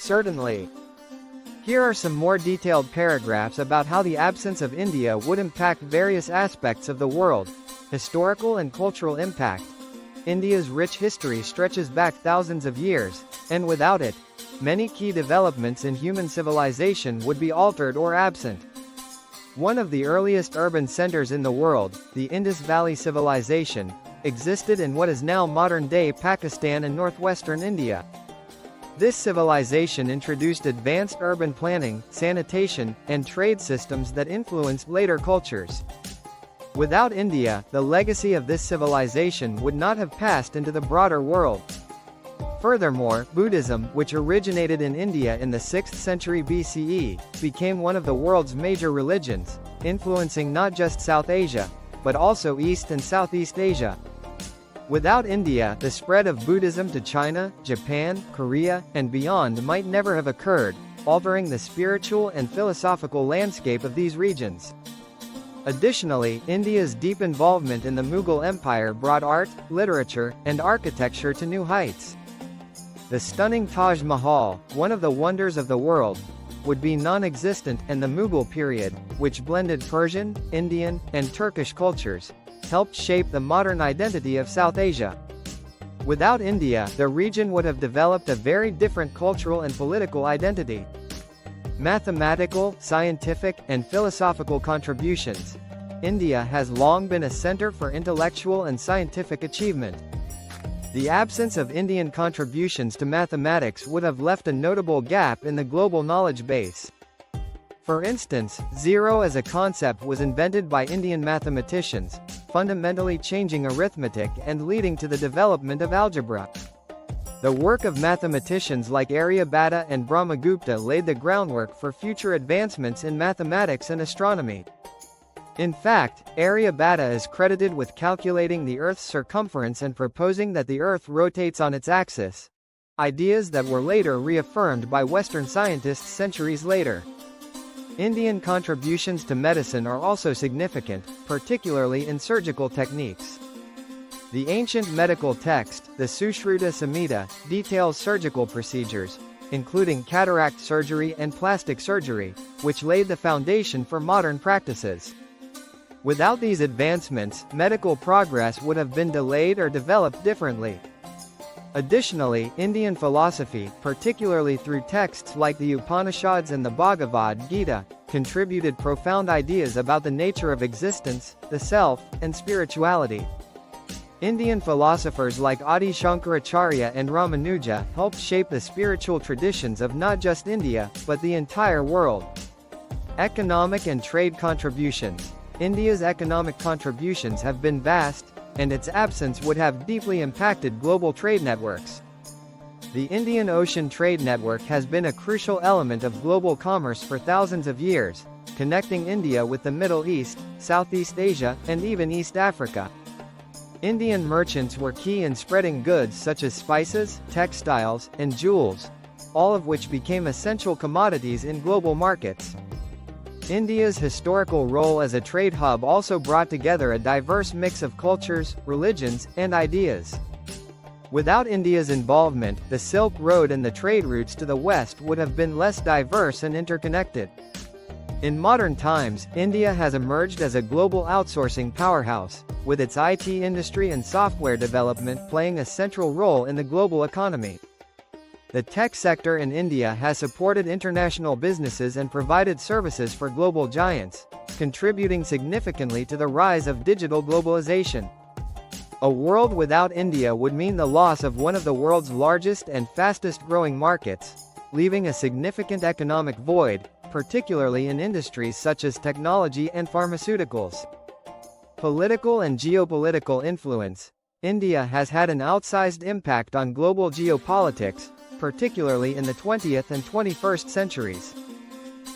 Certainly. Here are some more detailed paragraphs about how the absence of India would impact various aspects of the world. Historical and cultural impact. India's rich history stretches back thousands of years, and without it, many key developments in human civilization would be altered or absent. One of the earliest urban centers in the world, the Indus Valley Civilization, existed in what is now modern-day Pakistan and northwestern India. This civilization introduced advanced urban planning, sanitation, and trade systems that influenced later cultures. Without India, the legacy of this civilization would not have passed into the broader world. Furthermore, Buddhism, which originated in India in the 6th century BCE, became one of the world's major religions, influencing not just South Asia, but also East and Southeast Asia. Without India, the spread of Buddhism to China, Japan, Korea, and beyond might never have occurred, altering the spiritual and philosophical landscape of these regions. Additionally, India's deep involvement in the Mughal Empire brought art, literature, and architecture to new heights. The stunning Taj Mahal, one of the wonders of the world, would be non-existent, and the Mughal period, which blended Persian, Indian, and Turkish cultures, helped shape the modern identity of South Asia. Without India, the region would have developed a very different cultural and political identity. Mathematical, scientific, and philosophical contributions. India has long been a center for intellectual and scientific achievement. The absence of Indian contributions to mathematics would have left a notable gap in the global knowledge base. For instance, zero as a concept was invented by Indian mathematicians, fundamentally changing arithmetic and leading to the development of algebra. The work of mathematicians like Aryabhata and Brahmagupta laid the groundwork for future advancements in mathematics and astronomy. In fact, Aryabhata is credited with calculating the Earth's circumference and proposing that the Earth rotates on its axis, ideas that were later reaffirmed by Western scientists centuries later. Indian contributions to medicine are also significant, particularly in surgical techniques. The ancient medical text, the Sushruta Samhita, details surgical procedures, including cataract surgery and plastic surgery, which laid the foundation for modern practices. Without these advancements, medical progress would have been delayed or developed differently. Additionally, Indian philosophy, particularly through texts like the Upanishads and the Bhagavad Gita, contributed profound ideas about the nature of existence, the self, and spirituality. Indian philosophers like Adi Shankaracharya and Ramanuja helped shape the spiritual traditions of not just India, but the entire world. Economic and trade contributions. India's economic contributions have been vast, and its absence would have deeply impacted global trade networks. The Indian Ocean Trade Network has been a crucial element of global commerce for thousands of years, connecting India with the Middle East, Southeast Asia, and even East Africa. Indian merchants were key in spreading goods such as spices, textiles, and jewels, all of which became essential commodities in global markets. India's historical role as a trade hub also brought together a diverse mix of cultures, religions, and ideas. Without India's involvement, the Silk Road and the trade routes to the West would have been less diverse and interconnected. In modern times, India has emerged as a global outsourcing powerhouse, with its IT industry and software development playing a central role in the global economy. The tech sector in India has supported international businesses and provided services for global giants, contributing significantly to the rise of digital globalization. A world without India would mean the loss of one of the world's largest and fastest-growing markets, leaving a significant economic void, particularly in industries such as technology and pharmaceuticals. Political and geopolitical influence. India has had an outsized impact on global geopolitics, particularly in the 20th and 21st centuries.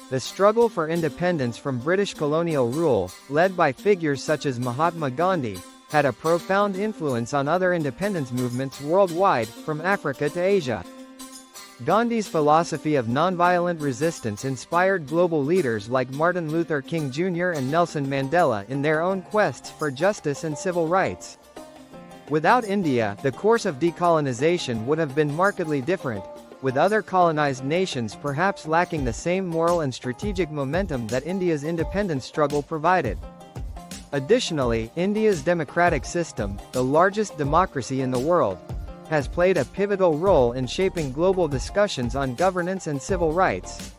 The struggle for independence from British colonial rule, led by figures such as Mahatma Gandhi, had a profound influence on other independence movements worldwide, from Africa to Asia. Gandhi's philosophy of nonviolent resistance inspired global leaders like Martin Luther King Jr. and Nelson Mandela in their own quests for justice and civil rights. Without India, the course of decolonization would have been markedly different, with other colonized nations perhaps lacking the same moral and strategic momentum that India's independence struggle provided. Additionally, India's democratic system, the largest democracy in the world, has played a pivotal role in shaping global discussions on governance and civil rights.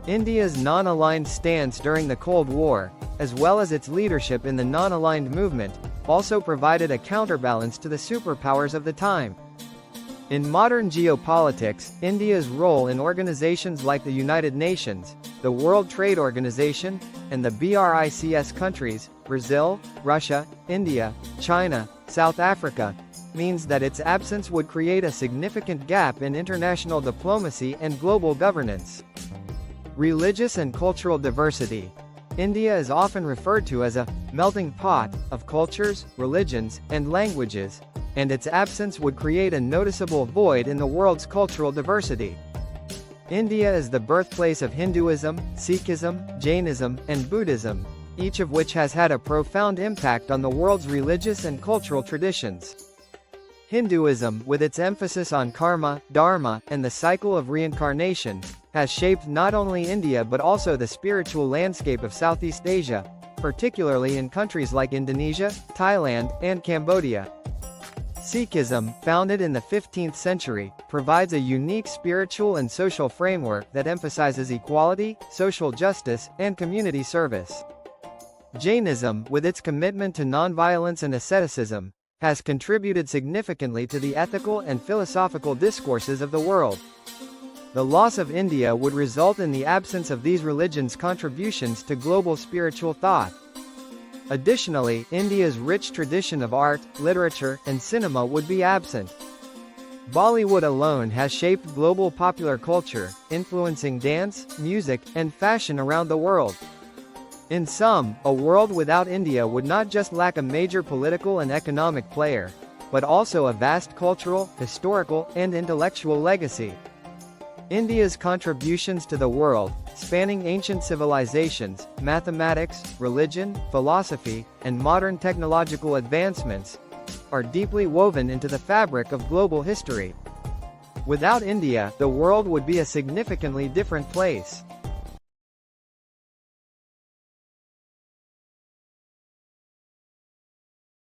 India's non-aligned stance during the Cold War, as well as its leadership in the non-aligned movement, also provided a counterbalance to the superpowers of the time. In modern geopolitics, India's role in organizations like the United Nations, the World Trade Organization, and the BRICS countries, Brazil, Russia, India, China, South Africa, means that its absence would create a significant gap in international diplomacy and global governance. Religious and cultural diversity. India is often referred to as a melting pot of cultures, religions, and languages, and its absence would create a noticeable void in the world's cultural diversity. India is the birthplace of Hinduism, Sikhism, Jainism, and Buddhism, each of which has had a profound impact on the world's religious and cultural traditions. Hinduism, with its emphasis on karma, dharma, and the cycle of reincarnation, has shaped not only India but also the spiritual landscape of Southeast Asia, particularly in countries like Indonesia, Thailand, and Cambodia. Sikhism, founded in the 15th century, provides a unique spiritual and social framework that emphasizes equality, social justice, and community service. Jainism, with its commitment to nonviolence and asceticism, has contributed significantly to the ethical and philosophical discourses of the world. The loss of India would result in the absence of these religions' contributions to global spiritual thought. Additionally, India's rich tradition of art, literature, and cinema would be absent. Bollywood alone has shaped global popular culture, influencing dance, music, and fashion around the world. In sum, a world without India would not just lack a major political and economic player, but also a vast cultural, historical, and intellectual legacy. India's contributions to the world, spanning ancient civilizations, mathematics, religion, philosophy, and modern technological advancements, are deeply woven into the fabric of global history. Without India, the world would be a significantly different place.